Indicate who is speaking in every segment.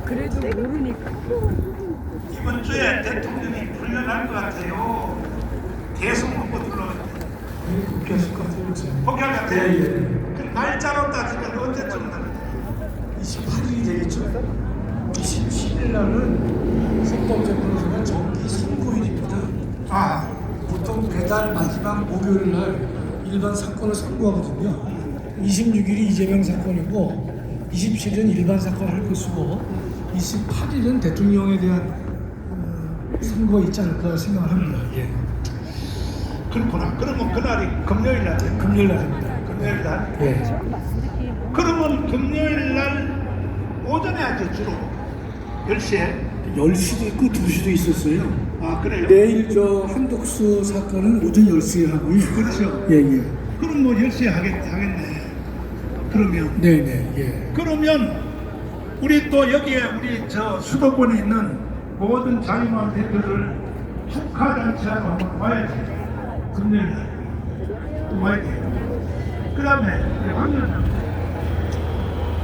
Speaker 1: 그래도 모르니까.
Speaker 2: 이번 주에 대통령이 풀려날 것 같아요. 계속 먹고 들어오는데
Speaker 3: 복귀하실 것 같아요.
Speaker 2: 포기할 것 같아요. 그 날짜로 따지면 언제쯤 나는데
Speaker 3: 28일이 되겠죠. 27일 날은 헌법재판소가 정기 선고일입니다.
Speaker 2: 아,
Speaker 3: 보통 배달 마지막 목요일 날 일반 사건을 선고하거든요. 26일이 이재명 사건이고 27일은 일반 사건을 할 것이고 28일은 대통령에 대한 선거가 있지 않을까 생각을 합니다. 예.
Speaker 2: 그렇구나. 그러면 그날이 금요일 날이에요.
Speaker 3: 금요일 날입니다.
Speaker 2: 금요일 날.
Speaker 3: 예.
Speaker 2: 그러면 금요일 날 오전에 하죠, 주로 10시에.
Speaker 3: 10시도 있고 2시도 있었어요.
Speaker 2: 아, 그래요?
Speaker 3: 내일 저 한독수 사건은 오전 10시에 하고요.
Speaker 2: 그렇죠.
Speaker 3: 예, 예.
Speaker 2: 그럼 뭐 10시에 하겠네. 그러면.
Speaker 3: 네네, 예.
Speaker 2: 그러면 우리 또 여기에 우리 저 수도권에 있는 모든 자유마을 대표들 축하잔치하러 한번 와야지. 금요일 날. 또 와야 돼요. 그 다음에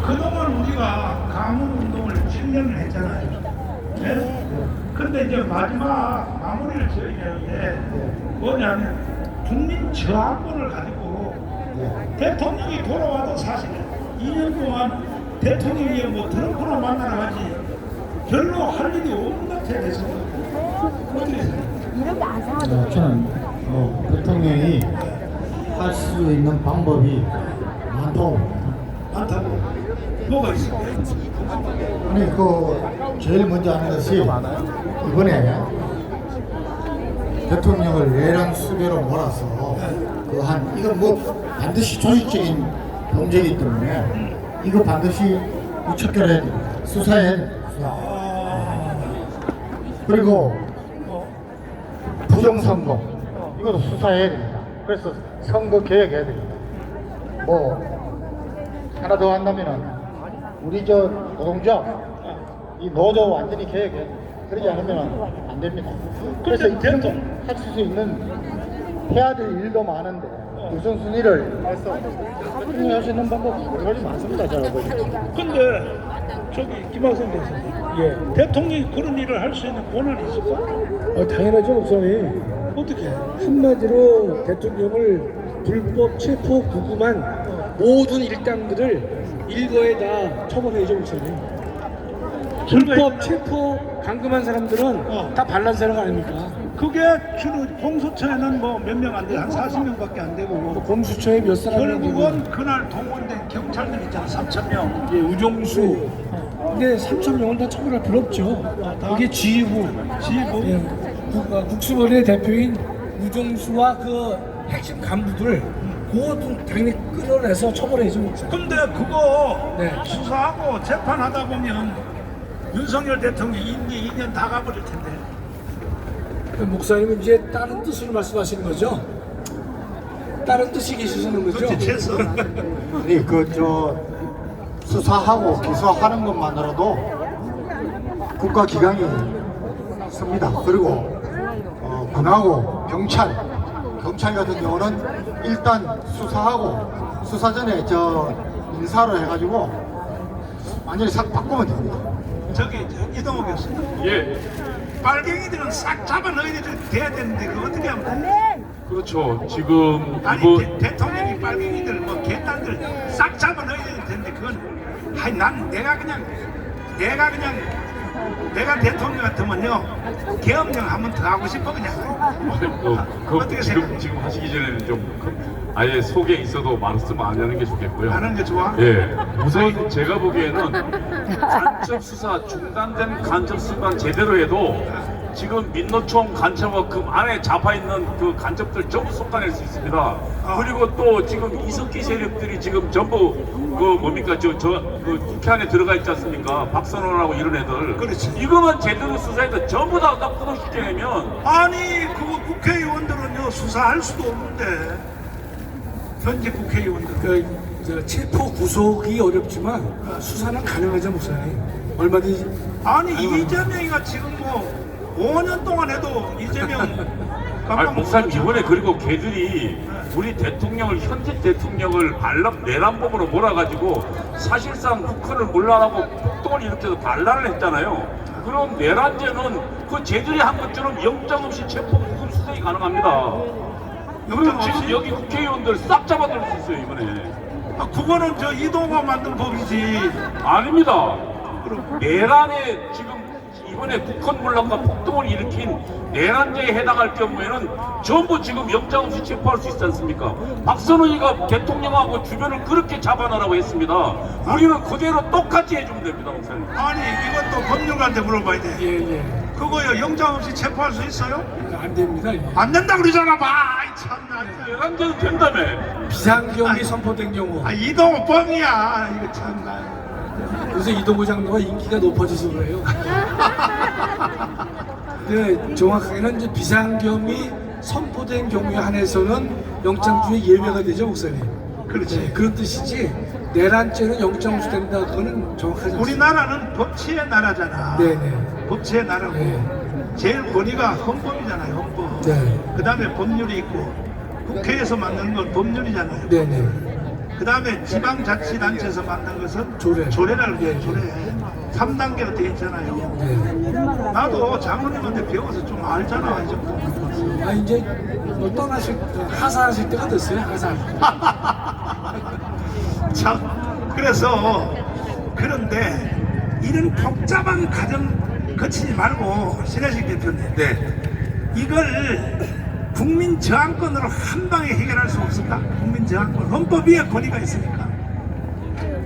Speaker 2: 그동안 우리가 가문운동을 7년을 했잖아요. 네? 근데 이제 마지막 마무리를 지어야 되는데 뭐냐면 국민 저항권을 가지고 대통령이 돌아와도 사실 2년 동안 대통령이 뭐 트럼프나 만나러 가지 별로 할 일이 없는 것 같아요. 그래서 어떻게 생각해요?
Speaker 4: 저는 대통령이 할 수 있는 방법이
Speaker 2: 많다고 뭐가 있을까요?
Speaker 4: 아니 제일 먼저 하는 것이 이번에 대통령을 외랑 수배로 몰아서 이건 뭐 반드시 조직적인 범죄이기 때문에 이거 반드시 척결해야 됩니다. 수사해야 됩니다. 그리고 부정선거 이것도 수사해야 됩니다. 그래서 선거 개혁해야 됩니다. 하나 더 한다면은 우리 저 노동자 이 노조 완전히 개혁해야 됩니다. 그러지 않으면 안 됩니다. 그래서 이런 할수 있는 해야 될 일도 많은데 우선순위를 해서 대통령이 할 수 있는 방법이 여러 가지 많습니다. 제가 보니까.
Speaker 2: 근데 저기 김학선 대표님,
Speaker 3: 예.
Speaker 2: 대통령이 그런 일을 할 수 있는 권한이 있을까?
Speaker 3: 당연하죠, 목사님.
Speaker 2: 어떻게?
Speaker 3: 한마디로 대통령을 불법 체포 구금한 모든 일당들을 일거에 다 처벌해야죠, 목사님. 불법 체포 감금한 사람들은 다 반란세력 아닙니까?
Speaker 2: 그게 주로 공수처에는 뭐 몇 명 안 돼, 한 40명밖에 안 되고
Speaker 3: 공수처에 몇 사람이
Speaker 2: 결국은 그날 동원된 경찰들 있잖아, 3,000명.
Speaker 3: 예, 우정수. 근데 3,000명은 다 처벌할 필요 없죠. 이게 지휘부.
Speaker 2: 지휘부?
Speaker 3: 예, 국수본의 대표인 우정수와 그 핵심 간부들 그것도 당연히 끌어내서 처벌해야죠, 목사님.
Speaker 2: 근데 그거
Speaker 3: 네.
Speaker 2: 수사하고 재판하다 보면 윤석열 대통령 임기 2년 다 가버릴 텐데.
Speaker 3: 목사님은 이제 다른 뜻으로 말씀하시는 거죠? 다른 뜻이 계시는 거죠?
Speaker 2: 그렇지, 최소.
Speaker 4: 아니 수사하고 기소하는 것만으로도 국가기강이 섭니다. 그리고 군하고 경찰 같은 경우는 일단 수사하고 수사 전에 인사를 해가지고 완전히 싹 바꾸면 됩니다.
Speaker 2: 저기 이동욱 교수님,
Speaker 5: 예,
Speaker 2: 빨갱이들은 싹 잡아 넣어야 돼야 되는데 그거 어떻게 하면 돼?
Speaker 5: 그렇죠. 지금
Speaker 2: 아니
Speaker 5: 이번
Speaker 2: 대통령이 빨갱이들 뭐 개딸들 싹 잡아 넣어야 되는데 그건 난 내가 대통령 같으면요 계엄령 한번 더 하고 싶어 그냥. 어떻게 생각해?
Speaker 5: 지금 하시기 전에는 아예 속에 있어도 말씀을 안 하는 게 좋겠고요.
Speaker 2: 하는 게 좋아?
Speaker 5: 예, 우선 제가 보기에는 간첩 수사 중단된 간첩 수사 제대로 해도 지금 민노총 간첩과 그 안에 잡혀 있는 그 간첩들 전부 속아낼 수 있습니다. 그리고 또 지금 이석기 세력들이 지금 전부 그 국회 안에 들어가 있지 않습니까? 박선원하고 이런 애들.
Speaker 2: 그렇지.
Speaker 5: 이거만 제대로 수사해서 전부 다 구속시켜내면
Speaker 2: 아니 그거 국회의원들은요 수사할 수도 없는데 현재 국회의원들
Speaker 3: 저 체포 구속이 어렵지만 수사는 가능하죠, 목사님. 얼마든지.
Speaker 2: 아니 이재명이가 지금 뭐 5년 동안 해도 이재명
Speaker 5: 아니 목사님 이번에 그리고 걔들이 우리 대통령을 현재 대통령을 내란법으로 몰아가지고 사실상 북한을 물러나고 폭동을 일으켜서 반란을 했잖아요. 그럼 내란죄는 그 쟤들이 한 것처럼 영장 없이 체포 구금 수색이 가능합니다. 그럼 지금 여기 국회의원들 싹 잡아들 수 있어요 이번에.
Speaker 2: 아, 그거는 저 이동호가 만든 법이지.
Speaker 5: 아닙니다. 내란에 지금 이번에 북한 문란과 폭동을 일으킨 내란죄에 해당할 경우에는 전부 지금 영장 없이 체포할 수 있지 않습니까? 박선원이가 대통령하고 주변을 그렇게 잡아놔라고 했습니다. 우리는 그대로 똑같이 해주면 됩니다, 목사님.
Speaker 2: 아니 이것도 법률가한테 물어봐야 돼.
Speaker 3: 예.
Speaker 2: 그거요 영장 없이 체포할 수 있어요?
Speaker 3: 안 됩니다. 예.
Speaker 2: 안 된다 그러잖아. 봐. 아이, 참나.
Speaker 5: 내란죄는 된다며.
Speaker 3: 비상경이 선포된 경우
Speaker 2: 아 이동호 뻥이야. 이거 참나.
Speaker 3: 그래서 이동구 장로가 인기가 높아져서 그래요. 네, 정확하게는 이제 비상경이 선포된 경우에 한해서는 영장주의 예외가 되죠, 목사님.
Speaker 2: 그렇지.
Speaker 3: 네, 그런 뜻이지 내란죄는 영장 없이된다 그거는 정확하지 않습니다.
Speaker 2: 우리나라는 법치의 나라잖아.
Speaker 3: 네네.
Speaker 2: 법치의 나라고.
Speaker 3: 네.
Speaker 2: 제일 권위가 헌법이잖아요. 헌법.
Speaker 3: 네.
Speaker 2: 그 다음에 법률이 있고 국회에서 만드는 건 법률이잖아요.
Speaker 3: 네네.
Speaker 2: 그 다음에 지방자치단체에서 만든 것은
Speaker 3: 조례.
Speaker 2: 조례라고 해요. 조례. 3단계로 되어 있잖아요.
Speaker 3: 네.
Speaker 2: 나도 장로님한테 배워서 좀 알잖아. 이 정도.
Speaker 3: 아 이제 뭐 떠나실 하사하실 때가 됐어요. 하사.
Speaker 2: 참 그래서 그런데 이런 복잡한 과정 거치지 말고 신혜식 대표님.
Speaker 1: 네.
Speaker 2: 이걸 국민 저항권으로 한 방에 해결할 수 없을까? 국민 저항권. 헌법 위에 권위가 있으니까.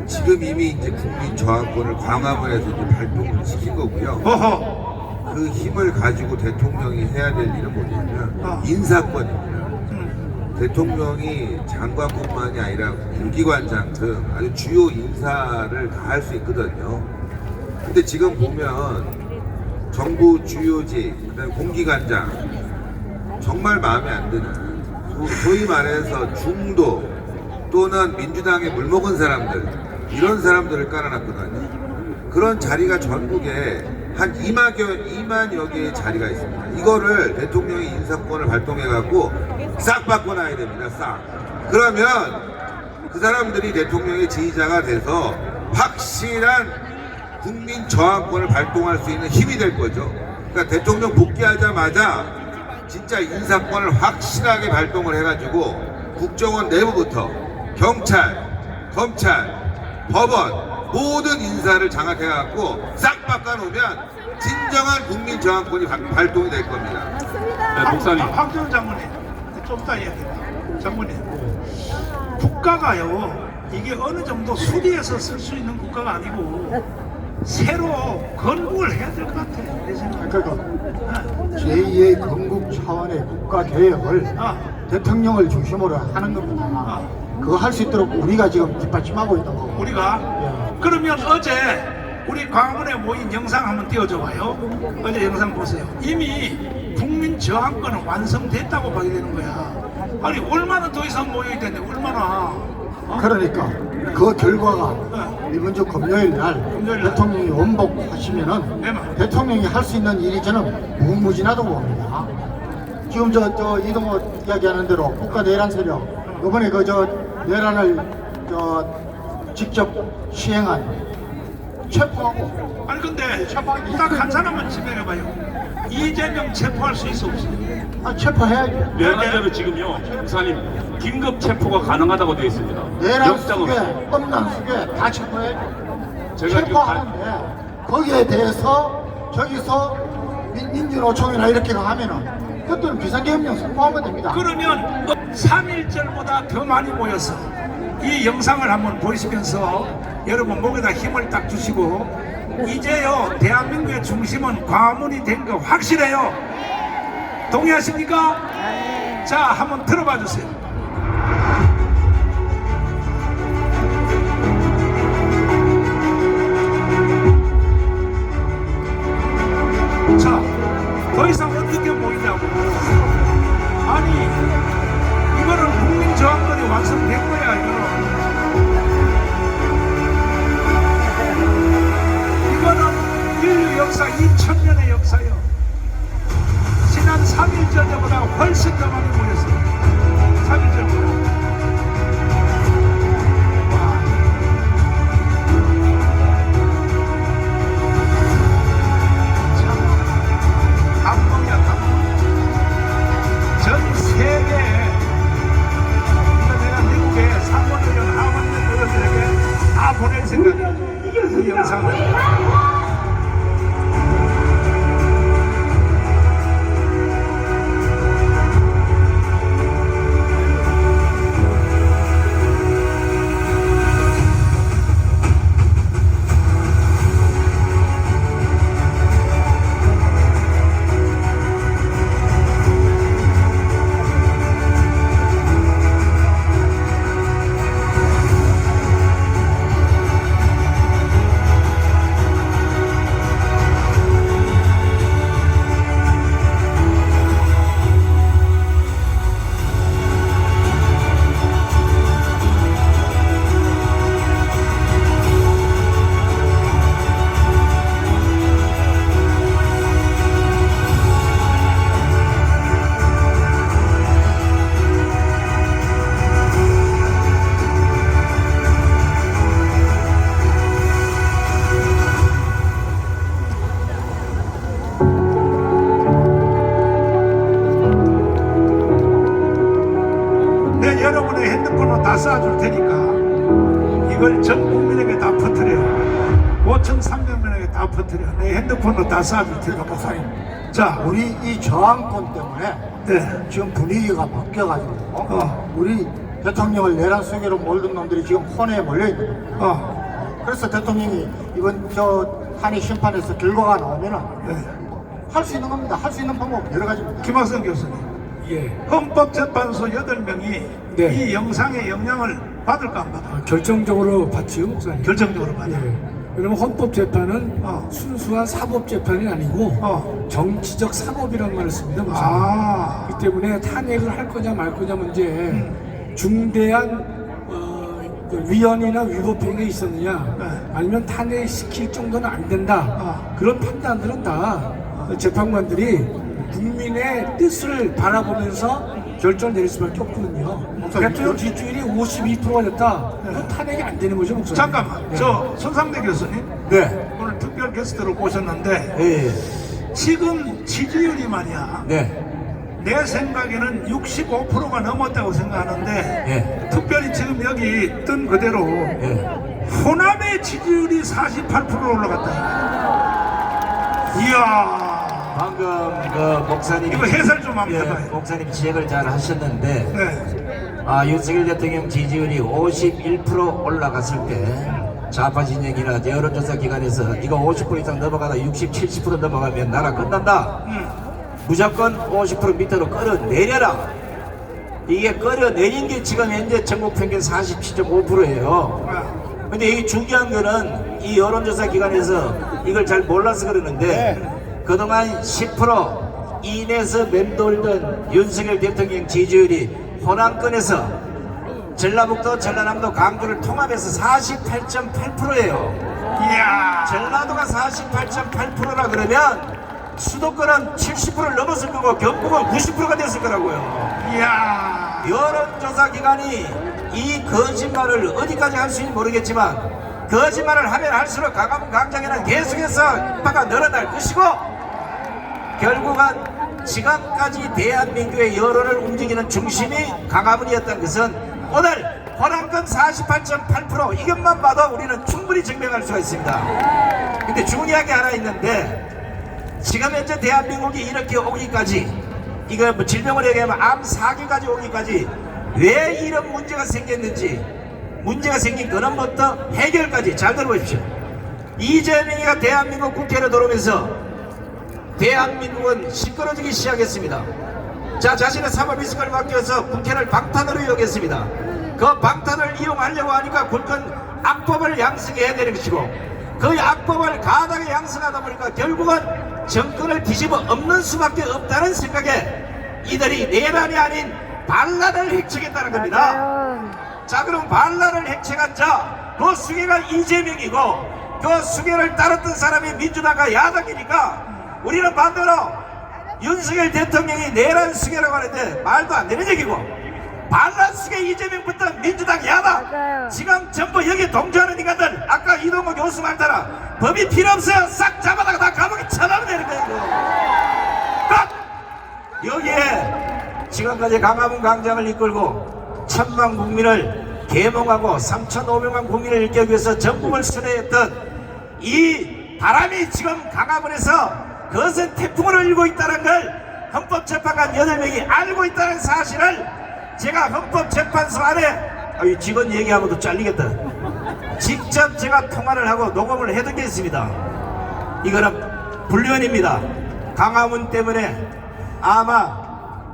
Speaker 1: 지금 이미 이제 국민 저항권을 광화문에서 이제 발동을 시킨 거고요.
Speaker 2: 어허.
Speaker 1: 그 힘을 가지고 대통령이 해야 될 일은 뭐냐면 인사권입니다. 대통령이 장관뿐만이 아니라 공기관장 등 아주 주요 인사를 다 할 수 있거든요. 근데 지금 보면 정부 주요직, 그다음에 공기관장 정말 마음에 안 드는 소위 말해서 중도 또는 민주당에 물먹은 사람들 이런 사람들을 깔아놨거든요. 그런 자리가 전국에 한 2만여 개의 자리가 있습니다. 이거를 대통령이 인사권을 발동해갖고 싹 바꿔놔야 됩니다. 싹. 그러면 그 사람들이 대통령의 지휘자가 돼서 확실한 국민 저항권을 발동할 수 있는 힘이 될 거죠. 그러니까 대통령 복귀하자마자 진짜 인사권을 확실하게 발동을 해가지고 국정원 내부부터 경찰, 검찰, 법원 모든 인사를 장악해갖고 싹 바꿔놓으면 진정한 국민 저항권이 발동이 될 겁니다.
Speaker 5: 네, 목사님.
Speaker 2: 황교안 장관님 좀 이따 이야기해. 장관님 국가가요 이게 어느 정도 수리해서 쓸 수 있는 국가가 아니고 새로 건국을 해야 될 것 같아. 내 생각에.
Speaker 4: 그러니까 제2의 건국 차원의 국가 개혁을 대통령을 중심으로 하는 겁니다. 그거 할 수 있도록 우리가 지금 뒷받침하고 있다고.
Speaker 2: 우리가 그러면 어제 우리 광화문에 모인 영상 한번 띄워줘 봐요. 어제 영상 보세요. 이미 국민 저항권은 완성됐다고 봐야 되는 거야. 아니 얼마나 더 이상 모여야 되는데 얼마나.
Speaker 4: 그러니까 그 결과가 이번 주 금요일 날 대통령이 원복하시면은
Speaker 2: 네,
Speaker 4: 대통령이 할 수 있는 일이 저는 무궁무진하다고 봅니다. 지금 저 이동호 이야기하는 대로 국가 내란 세력 이번에 그 저 내란을 직접 시행한 체포하고.
Speaker 2: 아니 근데 딱 한 사람만 지명해봐요. 이재명 체포할 수 있어 없어?
Speaker 4: 체포해야죠.
Speaker 5: 내란죄로 지금요, 목사님 긴급 체포가 가능하다고 되어 있습니다.
Speaker 4: 내란
Speaker 5: 영장
Speaker 4: 수괴,
Speaker 5: 없이.
Speaker 4: 뻔난 수괴 다 체포해야죠.
Speaker 5: 제가
Speaker 4: 체포하는데 거기에 대해서 저기서 민주노총이나 이렇게 하면은 그것들은 비상계엄령 선포하면 됩니다.
Speaker 2: 그러면 3.1절보다 더 많이 모여서 이 영상을 한번 보시면서 여러분 목에다 힘을 딱 주시고 이제요 대한민국의 중심은 광화문이 된 거 확실해요. 동의하십니까? 자 한번 들어봐 주세요. 자 더 이상 어떻게 모이냐고. 아니 이거는 국민 저항권이 완성된 거야. 이거는 인류 역사 2000년의 역사요. 지난 3.1절보다 훨씬 더 많이 모였어요. 내 생각에 이 영상을 여러분의 핸드폰으로 다 쏴줄 테니까 이걸 전 국민에게 다 퍼뜨려. 5,300명에게 다 퍼뜨려. 내 핸드폰으로 다 쏴줄 테니까 목사님. 자,
Speaker 4: 우리 이 저항권 때문에
Speaker 2: 네.
Speaker 4: 지금 분위기가 바뀌어가지고 우리 대통령을 내란 속에로 몰든 놈들이 지금 혼에 몰려 있는 거예요. 그래서 대통령이 이번 저 탄핵 심판에서 결과가 나오면은 할 수 있는 겁니다. 할 수 있는 방법 여러 가지입니다.
Speaker 2: 김학성 교수님.
Speaker 3: 예.
Speaker 2: 헌법재판소 8명이
Speaker 3: 네.
Speaker 2: 이 영상의 영향을 받을까 안 받을까?
Speaker 3: 결정적으로 받지요, 목사님.
Speaker 2: 결정적으로 받아요.
Speaker 3: 예. 왜냐면 헌법재판은
Speaker 2: 어.
Speaker 3: 순수한 사법재판이 아니고 정치적 사법이라는 말을 씁니다, 목사님. 그렇기 때문에 탄핵을 할 거냐 말 거냐 문제에 중대한 그 위헌이나 위법행위 있었느냐 아니면 탄핵시킬 정도는 안 된다 그런 판단들은 다 재판관들이 국민의 뜻을 바라보면서 결정을 내릴 수밖에 없거든요. 대통령 지지율이 52%가 됐다. 그건 탄핵이 안 되는 거죠, 목사님.
Speaker 2: 잠깐만,
Speaker 3: 네.
Speaker 2: 저 손상대 교수님
Speaker 3: 네.
Speaker 2: 오늘 특별 게스트로 모셨는데
Speaker 3: 예.
Speaker 2: 지금 지지율이 말이야.
Speaker 3: 네.
Speaker 2: 내 생각에는 65%가 넘었다고 생각하는데
Speaker 3: 예.
Speaker 2: 특별히 지금 여기 뜬 그대로
Speaker 3: 예.
Speaker 2: 호남의 지지율이 48% 올라갔다. 이야.
Speaker 6: 방금 그 목사님
Speaker 2: 이거 해설 좀 한번 해봐요.
Speaker 6: 목사님 지적을 잘 하셨는데
Speaker 2: 네.
Speaker 6: 윤석열 대통령 지지율이 51% 올라갔을 때 좌파 진영이나 여론조사 기관에서 이거 50% 이상 넘어가다 60, 70% 넘어가면 나라 끝난다. 무조건 50% 밑으로 끌어내려라. 이게 끌어내린 게 지금 현재 전국 평균 47.5%예요. 근데 이 중요한 거는 이 여론조사 기관에서 이걸 잘 몰라서 그러는데 그동안 10% 이내에서 맴돌던 윤석열 대통령 지지율이 호남권에서 전라북도, 전라남도, 강주를 통합해서 48.8%예요.
Speaker 2: 이야.
Speaker 6: 전라도가 48.8%라 그러면 수도권은 70%를 넘었을 거고 경북은 90%가 됐을 거라고요.
Speaker 2: 이야.
Speaker 6: 여론조사 기관이 이 거짓말을 어디까지 할 수 있는지 모르겠지만 거짓말을 하면 할수록 강화문 광장에는 계속해서 인파가 늘어날 것이고 결국은 지금까지 대한민국의 여론을 움직이는 중심이 강화문이었던 것은 오늘 호남권 48.8% 이것만 봐도 우리는 충분히 증명할 수가 있습니다. 근데 중요한 게 하나 있는데 지금 현재 대한민국이 이렇게 오기까지 이거 뭐 질병을 얘기하면 암 사기까지 오기까지 왜 이런 문제가 생겼는지 문제가 생긴 근원부터 해결까지 잘 들어보십시오. 이재명이가 대한민국 국회로 들어오면서 대한민국은 시끄러지기 시작했습니다. 자, 자신의 사법 이식을 맡겨서 국회를 방탄으로 이용했습니다. 그 방탄을 이용하려고 하니까 굵은 악법을 양성해야 되는 것이고 그 악법을 가닥에 양성하다 보니까 결국은 정권을 뒤집어 엎는 수밖에 없다는 생각에 이들이 내란이 아닌 반란을 획책했다는 겁니다. 자, 그럼 반란을 획책한 자, 그 수괴가 이재명이고 그 수괴를 따랐던 사람이 민주당과 야당이니까 우리는 반대로 윤석열 대통령이 내란 수괴라고 하는데 말도 안 되는 얘기고 반란 수괴 이재명부터 민주당 야당 지금 전부 여기 동조하는 인간들 아까 이동호 교수 말따라 법이 필요 없어요. 싹 잡아다가 다 감옥에 쳐넣으면 되는 거예요. 딱 여기에 지금까지 강화문 광장을 이끌고 천만 국민을 계몽하고 3,500만 국민을 일깨우기 위해서 전국을 순회했던 이 바람이 지금 강화문에서 거센 태풍을 일고 있다는 걸 헌법재판관 8명이 알고 있다는 사실을 제가 헌법재판소 안에 직원 얘기하고도 잘리겠다. 직접 제가 통화를 하고 녹음을 해둔 게 있습니다. 이거는 불륜입니다. 강화문 때문에 아마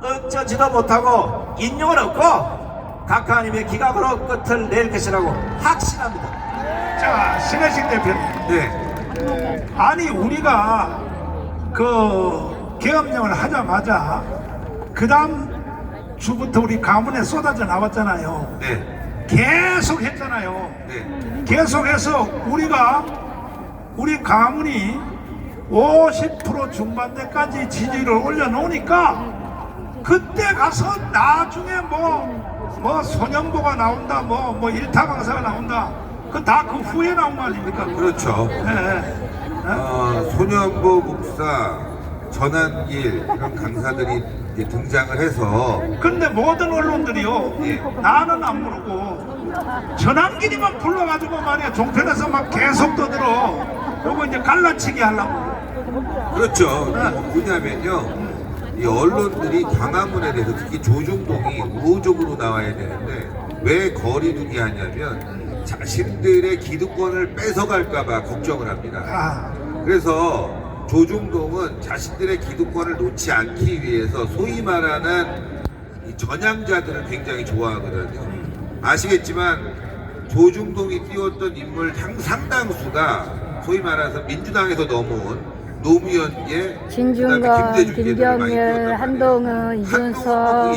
Speaker 6: 어쩌지도 못하고 인용은 없고 각하님의 기각으로 끝을 낼 것이라고 확신합니다.
Speaker 2: 자, 신혜식 대표님.
Speaker 1: 네.
Speaker 2: 아니 우리가 그 계엄령을 하자마자 그 다음 주부터 우리 가문에 쏟아져 나왔잖아요.
Speaker 1: 네.
Speaker 2: 계속 했잖아요.
Speaker 1: 네.
Speaker 2: 계속해서 우리 가문이 50% 중반대까지 지지를 올려놓으니까 그때 가서 나중에 뭐 소년보가 나온다, 뭐 일타강사가 나온다, 그 다 그 후에 나온 거 아닙니까?
Speaker 1: 그렇죠.
Speaker 2: 네.
Speaker 1: 소년보 목사, 전한길 이런 강사들이 이제 등장을 해서
Speaker 2: 근데 모든 언론들이요,
Speaker 1: 예.
Speaker 2: 나는 안 부르고 전환길이만 불러가지고 말이야 종편에서 막 계속 떠들어. 요거 이제 갈라치기 하려고.
Speaker 1: 그렇죠. 뭐냐면요, 이 언론들이 광화문에 대해서 특히 조중동이 우호적으로 나와야 되는데 왜 거리두기 하냐면 자신들의 기득권을 뺏어갈까봐 걱정을 합니다. 그래서 조중동은 자신들의 기득권을 놓지 않기 위해서 소위 말하는 이 전향자들을 굉장히 좋아하거든요. 아시겠지만 조중동이 띄웠던 인물 상당수가 소위 말해서 민주당에서 넘어온 노무현계,
Speaker 7: 진중권, 김경열, 한동훈, 이준석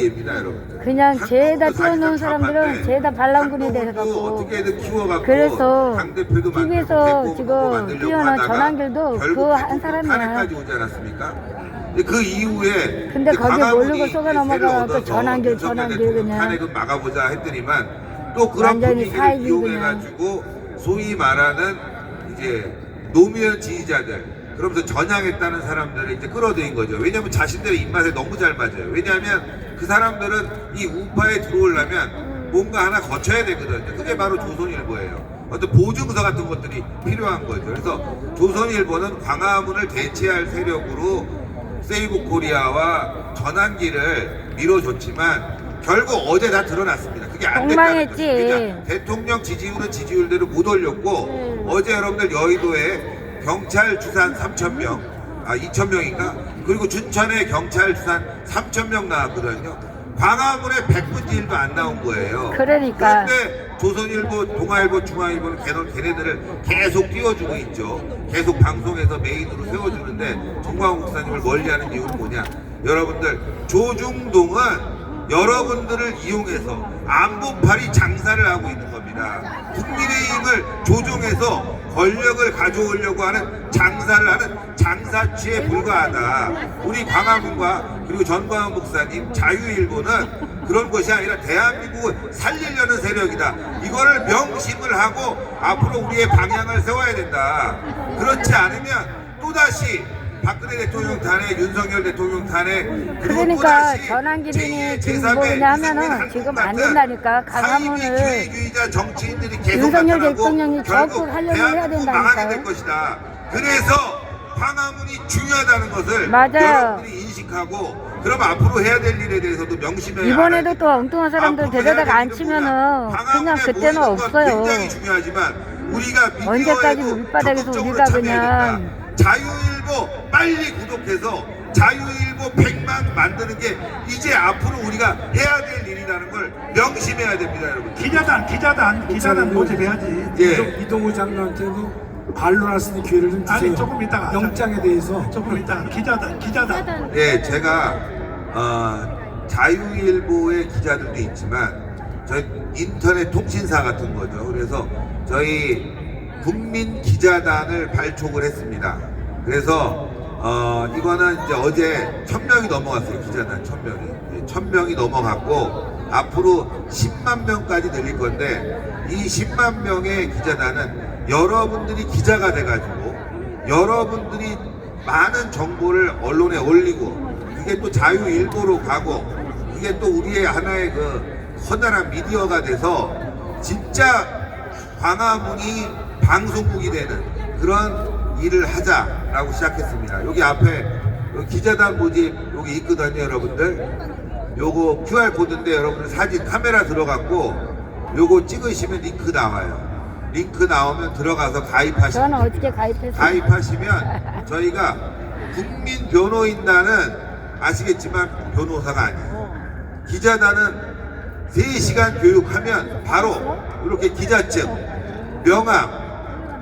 Speaker 7: 그냥 죄다 띄워놓은 사람들은 죄다 반란군이 돼가지고
Speaker 1: 어떻게든 키워갖고
Speaker 7: 그래서
Speaker 1: 당대표도
Speaker 7: TV에서 지금 뛰어난 전환길도 그 한 사람이야.
Speaker 1: 탄핵까지 오지 않았습니까? 그 이후에
Speaker 7: 근데 거기에
Speaker 1: 광화문이
Speaker 7: 모르고 속아 넘어가
Speaker 1: 세를
Speaker 7: 또
Speaker 1: 얻어서
Speaker 7: 전환길
Speaker 1: 윤석열
Speaker 7: 전환길
Speaker 1: 대통령
Speaker 7: 그냥
Speaker 1: 탄핵은 막아보자 했더니만 또 그런
Speaker 7: 완전히
Speaker 1: 분위기를
Speaker 7: 사이비
Speaker 1: 이용해가지고 소위 말하는 이제 노무현 지지자들, 그러면서 전향했다는 사람들을 이제 끌어들인 거죠. 왜냐하면 자신들의 입맛에 너무 잘 맞아요. 왜냐하면 그 사람들은 이 우파에 들어오려면 뭔가 하나 거쳐야 되거든요. 그게 바로 조선일보예요. 어떤 보증서 같은 것들이 필요한 거죠. 그래서 조선일보는 광화문을 대체할 세력으로 세이브 코리아와 전환기를 밀어줬지만 결국 어제 다 드러났습니다. 그게 안 됐다는 거죠.
Speaker 7: 엉망했지.
Speaker 1: 그러니까 대통령 지지율은 지지율대로 못 올렸고 어제 여러분들 여의도에 경찰 주산 3,000명, 2,000명인가? 그리고 준천에 경찰 주산 3,000명 나왔거든요. 광화문에 100분의 1도 안 나온 거예요.
Speaker 7: 그러니까.
Speaker 1: 그런데 조선일보, 동아일보, 중앙일보는 걔네들을 계속 띄워주고 있죠. 계속 방송에서 메인으로 세워주는데 정광훈 목사님을 멀리하는 이유는 뭐냐? 여러분들, 조중동은 여러분들을 이용해서 안보파리 장사를 하고 있는 겁니다. 국민의힘을 조종해서 권력을 가져오려고 하는 장사를 하는 장사치에 불과하다. 우리 광화문과 그리고 전광훈 목사님, 자유일보는 그런 것이 아니라 대한민국을 살리려는 세력이다. 이거를 명심을 하고 앞으로 우리의 방향을 세워야 된다. 그렇지 않으면 또다시 박근혜 대통령 탄핵, 윤석열 대통령 탄핵, 그리고
Speaker 7: 그러니까
Speaker 1: 또다시
Speaker 7: 전환길이
Speaker 1: 제2의,
Speaker 7: 지금
Speaker 1: 제3의
Speaker 7: 뭐냐 하면은
Speaker 1: 이승민
Speaker 7: 지금 안
Speaker 1: 같은
Speaker 7: 된다니까.
Speaker 1: 사이비
Speaker 7: 강화문을
Speaker 1: 기회주의자 정치인들이 계속
Speaker 7: 윤석열
Speaker 1: 나타나고
Speaker 7: 대통령이
Speaker 1: 결국
Speaker 7: 적극 하려고 해야
Speaker 1: 대한민국 망하게 될
Speaker 7: 된다니까요.
Speaker 1: 것이다. 그래서 광화문이 중요하다는 것을
Speaker 7: 맞아요.
Speaker 1: 여러분들이 인식하고 그럼 앞으로 해야 될 일에 대해서도 명심해야
Speaker 7: 이번에도
Speaker 1: 알아야
Speaker 7: 또 엉뚱한 사람들
Speaker 1: 앞으로
Speaker 7: 데려다가
Speaker 1: 해야
Speaker 7: 안
Speaker 1: 될
Speaker 7: 치면은
Speaker 1: 일은
Speaker 7: 그냥
Speaker 1: 광화문에
Speaker 7: 그때는
Speaker 1: 모이는 건
Speaker 7: 없어요.
Speaker 1: 굉장히 중요하지만 우리가
Speaker 7: 언제까지
Speaker 1: 미디어에도
Speaker 7: 밑바닥에서
Speaker 1: 적극적으로
Speaker 7: 우리가
Speaker 1: 참여해야
Speaker 7: 그냥
Speaker 1: 된다. 자유일보 빨리 구독해서 자유일보 100만 만드는 게 이제 앞으로 우리가 해야 될 일이라는 걸 명심해야 됩니다, 여러분.
Speaker 2: 기자단 모집해야지.
Speaker 1: 예.
Speaker 3: 이동우 장관한테도 반론할 수 있는 기회를 좀 주세요.
Speaker 2: 아니 조금 이따가
Speaker 3: 영장에 대해서.
Speaker 2: 조금 이따가 기자단.
Speaker 1: 예, 제가 자유일보의 기자들도 있지만 저희 인터넷 통신사 같은 거죠. 그래서 저희 국민 기자단을 발족을 했습니다. 그래서 이거는 이제 어제 1,000명이 넘어갔어요. 기자단 1,000명이. 1,000명이 넘어갔고 앞으로 10만 명까지 늘릴 건데 이 10만 명의 기자단은 여러분들이 기자가 돼가지고 여러분들이 많은 정보를 언론에 올리고 그게 또 자유일보로 가고 그게 또 우리의 하나의 그 커다란 미디어가 돼서 진짜 광화문이 방송국이 되는 그런 일을 하자라고 시작했습니다. 여기 앞에 여기 기자단 모집 여기 있거든요, 여러분들. 요거 QR 코드인데 여러분들 사진 카메라 들어갔고 요거 찍으시면 링크 나와요. 링크 나오면 들어가서 가입하시면
Speaker 7: 저는 어떻게
Speaker 1: 됩니다.
Speaker 7: 가입했어요?
Speaker 1: 가입하시면 저희가 국민 변호인단은 아시겠지만 변호사가 아니에요. 기자단은 3시간 교육하면 바로 이렇게 기자증, 명함,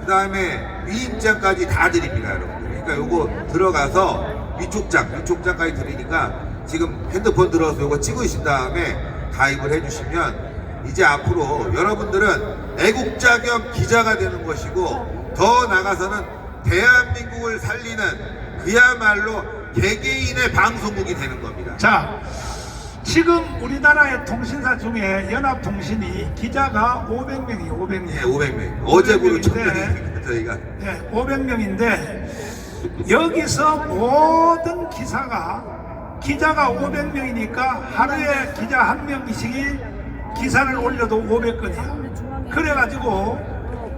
Speaker 1: 그 다음에 위임장까지 다 드립니다, 여러분들. 그러니까 요거 들어가서 위촉장까지 드리니까 지금 핸드폰 들어서 요거 찍으신 다음에 가입을 해주시면 이제 앞으로 여러분들은 애국자 겸 기자가 되는 것이고 더 나가서는 대한민국을 살리는 그야말로 개개인의 방송국이 되는 겁니다.
Speaker 2: 자, 지금 우리나라의 통신사 중에 연합통신이 기자가 500명이 500명.
Speaker 1: 예, 500명. 어제부로 1000명이
Speaker 2: 명인데,
Speaker 1: 저희가.
Speaker 2: 예, 500명인데 여기서 모든 기사가 기자가 500명이니까 하루에 기자 한 명씩이 기사를 올려도 500건이야. 그래가지고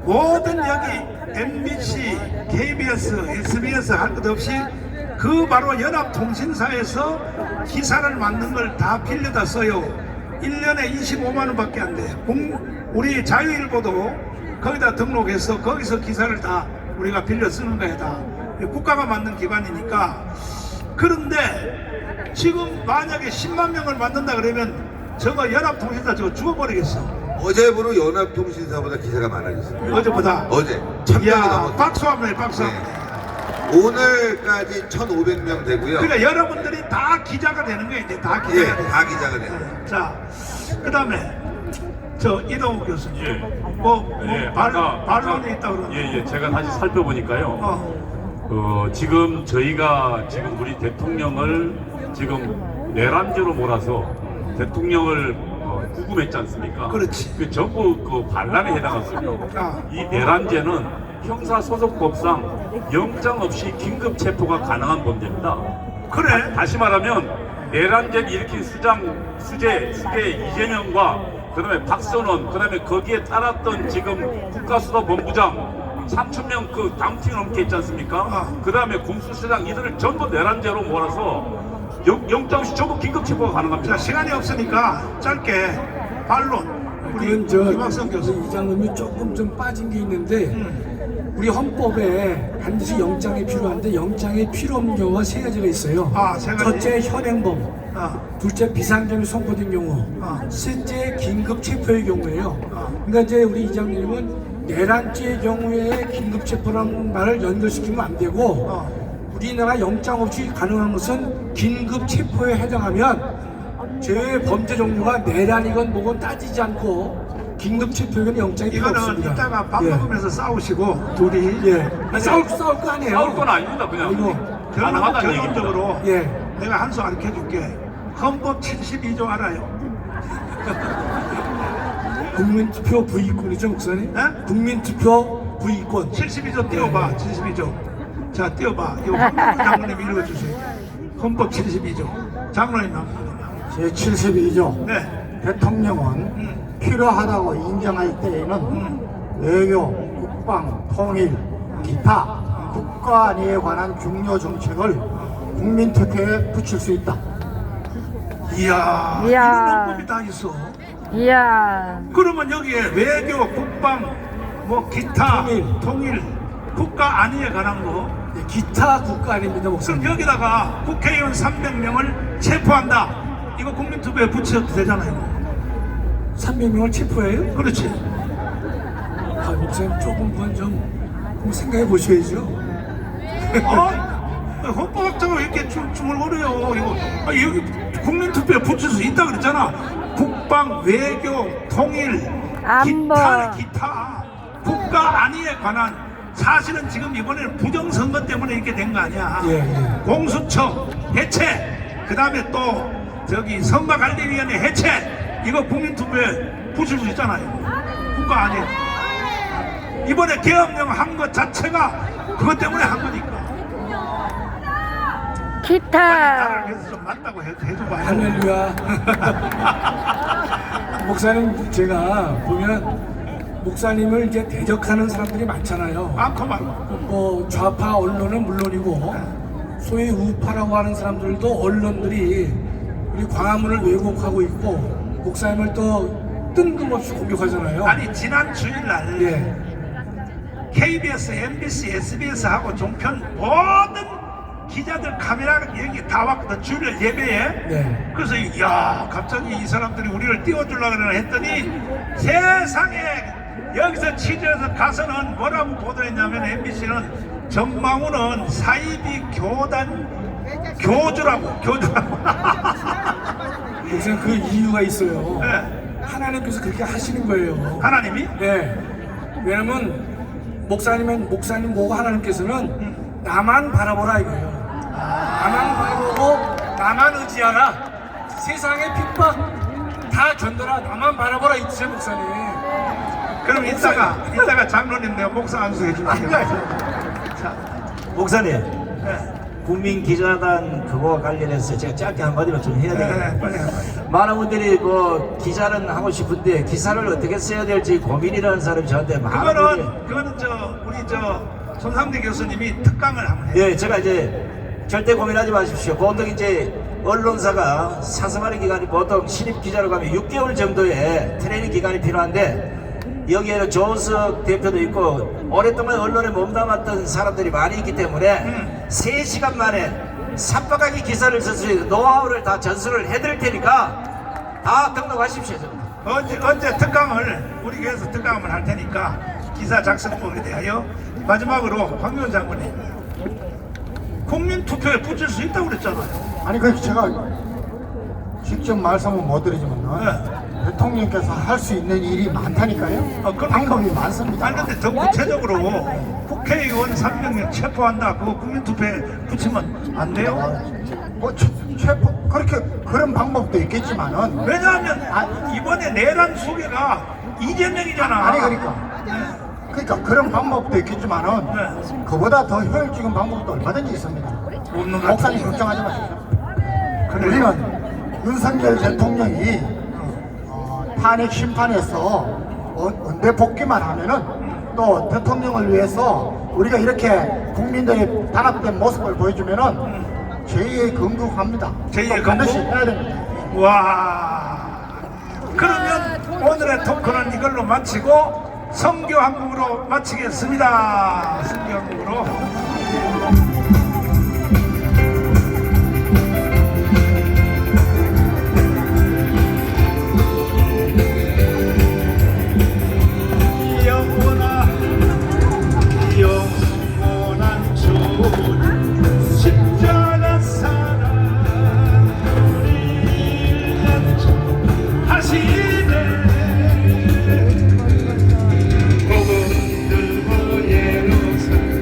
Speaker 2: 모든 여기 MBC, KBS, SBS 할 것 없이 그 바로 연합통신사에서 기사를 만든 걸 다 빌려다 써요. 1년에 25만 원밖에 안 돼. 우리 자유일보도 거기다 등록해서 거기서 기사를 다 우리가 빌려 쓰는 거야. 다 국가가 만든 기관이니까. 그런데 지금 만약에 10만 명을 만든다 그러면 저거 연합통신사 저거 죽어버리겠어.
Speaker 1: 어제부로 연합통신사보다 기사가 많아졌어요.
Speaker 2: 어제보다.
Speaker 1: 어제 1000명이
Speaker 2: 야,
Speaker 1: 넘었어요.
Speaker 2: 박수 한번 해, 박수.
Speaker 1: 네. 오늘까지 1500명 되고요.
Speaker 2: 그러니까 여러분들이 다 기자가 되는 거예요. 이제 다 기자가
Speaker 1: 예,
Speaker 2: 돼요.
Speaker 1: 다 기자가 돼요.
Speaker 2: 자, 그 다음에 저 이동욱 교수님,
Speaker 5: 예.
Speaker 2: 반론이 있다 그러는데.
Speaker 5: 예, 제가 다시 살펴보니까요. 지금 저희가 지금 우리 대통령을 지금 내란죄로 몰아서 대통령을 구금했지 않습니까?
Speaker 2: 그렇지.
Speaker 5: 그 전부 그 반란에 해당했어요.
Speaker 2: 아.
Speaker 5: 이 내란죄는 형사소송법상 영장 없이 긴급 체포가 가능한 범죄입니다.
Speaker 2: 그래.
Speaker 5: 다시 말하면 내란죄를 일으킨 수재 이재명과 그다음에 박선원, 그다음에 거기에 따랐던 지금 국가수사본부장 3,000명 그 당팀 넘게 있지 않습니까? 그다음에 공수처장 이들을 전부 내란죄로 몰아서 영장 없이 전부 긴급 체포가 가능합니다.
Speaker 2: 자, 시간이 없으니까 짧게 반론. 우리
Speaker 3: 그건 저
Speaker 2: 김학성 교수.
Speaker 3: 이장님이 조금 좀 빠진 게 있는데 우리 헌법에 반드시 영장이 필요한데 영장이 필요 없는 경우가 3가지가 있어요.
Speaker 2: 아, 3가지?
Speaker 3: 첫째 현행범,
Speaker 2: 아,
Speaker 3: 둘째 비상경이 선고된 경우, 셋째 긴급 체포의 경우예요. 그러니까 이제 우리 이장님은 내란죄의 경우에 긴급 체포라는 말을 연결시키면 안 되고 우리나라 영장 없이 가능한 것은 긴급 체포에 해당하면 죄의 범죄 종류가 내란이건 뭐건 따지지 않고 긴급 체포에는 영장이 필요
Speaker 2: 이거는
Speaker 3: 없습니다.
Speaker 2: 이따가 밥
Speaker 3: 예.
Speaker 2: 먹으면서 싸우시고 둘이.
Speaker 3: 예. 싸울 거 아니에요.
Speaker 5: 싸울 건 아닙니다. 그냥
Speaker 3: 이거
Speaker 5: 가능하다는 얘기입니다.
Speaker 2: 결론적으로
Speaker 3: 예.
Speaker 2: 내가 한 수 가르쳐 줄게. 헌법 72조 알아요?
Speaker 3: 국민투표 부의권이죠, 목사님?
Speaker 2: 네?
Speaker 3: 국민투표 부의권.
Speaker 2: 72조 띄워봐. 72조. 자, 띄워봐. 이거 황교안 장로님 읽어주세요. 헌법 72조. 장로님 나옵니다.
Speaker 4: 제72조
Speaker 2: 네.
Speaker 4: 대통령은 필요하다고 인정할 때에는 외교, 국방, 통일, 기타 국가 안위에 관한 중요 정책을 국민투표에 붙일 수 있다.
Speaker 2: 이야,
Speaker 7: 이야.
Speaker 2: 이런 헌법이 다 있어.
Speaker 7: 이야.
Speaker 2: 그러면 여기에 외교, 국방, 뭐 기타, 통일, 국가 안위에 관한 거.
Speaker 3: 예, 기타 국가 아닙니다,
Speaker 2: 그럼
Speaker 3: 목사님.
Speaker 2: 여기다가 국회의원 300명을 체포한다. 이거 국민투표에 붙여도 되잖아요.
Speaker 3: 300명을 체포해요?
Speaker 2: 그렇지.
Speaker 3: 아, 목사님 조금 그건 좀 생각해 보셔야죠.
Speaker 2: 헌법학자가 왜 이렇게 중얼거려요? 이거 여기 국민투표에 붙일 수 있다 그랬잖아. 국방, 외교, 통일,
Speaker 7: 안보.
Speaker 2: 기타 국가 안위에 관한. 사실은 지금 이번에는 부정선거 때문에 이렇게 된 거 아니야.
Speaker 3: 예, 예.
Speaker 2: 공수처 해체, 그 다음에 또 저기 선거관리위원회 해체, 이거 국민투표에 붙일 수 있잖아요. 국가 안위에. 이번에 계엄령 한 것 자체가 그것 때문에 한 거니까.
Speaker 7: 기타.
Speaker 2: 나를 위해서 좀 맞다고 해줘봐요.
Speaker 3: 할렐루야. 목사님 제가 보면 목사님을 이제 대적하는 사람들이 많잖아요.
Speaker 2: 많고 많고.
Speaker 3: 뭐 좌파 언론은 물론이고 소위 우파라고 하는 사람들도 언론들이 우리 광화문을 왜곡하고 있고 목사님을 또 뜬금없이 공격하잖아요.
Speaker 2: 아니 지난 주일날
Speaker 3: 예.
Speaker 2: KBS, MBC, SBS하고 종편 모든 기자들 카메라가 여기 다 왔거든. 주일 예배에.
Speaker 3: 네.
Speaker 2: 그래서 야 갑자기 이 사람들이 우리를 띄워주려고 그러나 했더니 세상에 여기서 취재해서 가서는 뭐라고 보도했냐면 MBC는 정망훈은 사이비 교주라고
Speaker 3: 목사님 그 이유가 있어요.
Speaker 2: 네.
Speaker 3: 하나님께서 그렇게 하시는 거예요.
Speaker 2: 하나님이?
Speaker 3: 네. 왜냐면 목사님 보고 하나님께서는 나만 바라보라 이거예요. 나만 바라보고 나만 의지하라. 세상의 핍박 다 견뎌라. 나만 바라보라 이 뜻이에요, 목사님.
Speaker 2: 그럼 이따가 장로님 내가 목사 안수해 줄게요.
Speaker 6: 목사님,
Speaker 2: 네.
Speaker 6: 국민 기자단 그거와 관련해서 제가 짧게 한마디만 좀 해야
Speaker 2: 네,
Speaker 6: 되겠네요.
Speaker 2: 빨리 해봐요.
Speaker 6: 많은 분들이 뭐 기자는 하고 싶은데 기사를 어떻게 써야 될지 고민이라는 사람이 저한테 많은 분이.
Speaker 2: 그거는 우리 손상대 교수님이 특강을 한번 해요.
Speaker 6: 예, 제가 이제 절대 고민하지 마십시오. 보통 이제 언론사가 사슴하는 기간이 보통 신입 기자로 가면 6개월 정도의 트레이닝 기간이 필요한데 여기에는 조은석 대표도 있고 오랫동안 언론에 몸담았던 사람들이 많이 있기 때문에 3시간 만에 삭박하게 기사를 쓸 수 있는 노하우를 다 전수를 해드릴 테니까 다 등록하십시오.
Speaker 2: 언제 특강을 우리 교회에서 특강을 할 테니까 기사 작성법에 대하여 마지막으로 황교안 장관님 국민 투표에 붙일 수 있다고 그랬잖아요.
Speaker 4: 아니 그 제가 직접 말씀은 못 드리지만 대통령께서 할 수 있는 일이 많다니까요. 방법이 많습니다.
Speaker 2: 아니 근데 더 구체적으로 국회의원 300명 체포한다 그거 국민 투표에 붙이면 안 돼요?
Speaker 4: 뭐 체포 그렇게 그런 방법도 있겠지만은
Speaker 2: 왜냐하면 이번에 내란 소개가 이재명이잖아.
Speaker 4: 아니 그러니까 그런 방법도 있겠지만은
Speaker 2: 네.
Speaker 4: 그보다 더 효율적인 방법도 얼마든지 있습니다.
Speaker 2: 없는 것
Speaker 4: 목사님
Speaker 2: 같아요.
Speaker 4: 걱정하지 마십시오. 우리는 윤석열 대통령이 탄핵 심판에서 언제 복귀만 하면은 또 대통령을 위해서 우리가 이렇게 국민들의 단합된 모습을 보여주면은 제2의 건국합니다.
Speaker 2: 제2의
Speaker 4: 반드시
Speaker 2: 건국?
Speaker 4: 해야 됩니다.
Speaker 2: 와. 그러면 오늘의 토크는 이걸로 마치고 성교 한 곡으로 마치겠습니다. 성교 한 곡으로. 영원한 주님 십자가 사랑 우리를 하시네. 복음 들고 예루살렘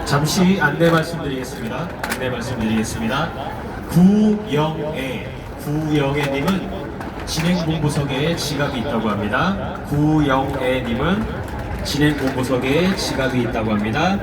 Speaker 8: 잠시 안내 말씀드리겠습니다. 구영애님은 진행본부석에 지갑이 있다고 합니다. 구영애님은 진행본부석에 지갑이 있다고 합니다.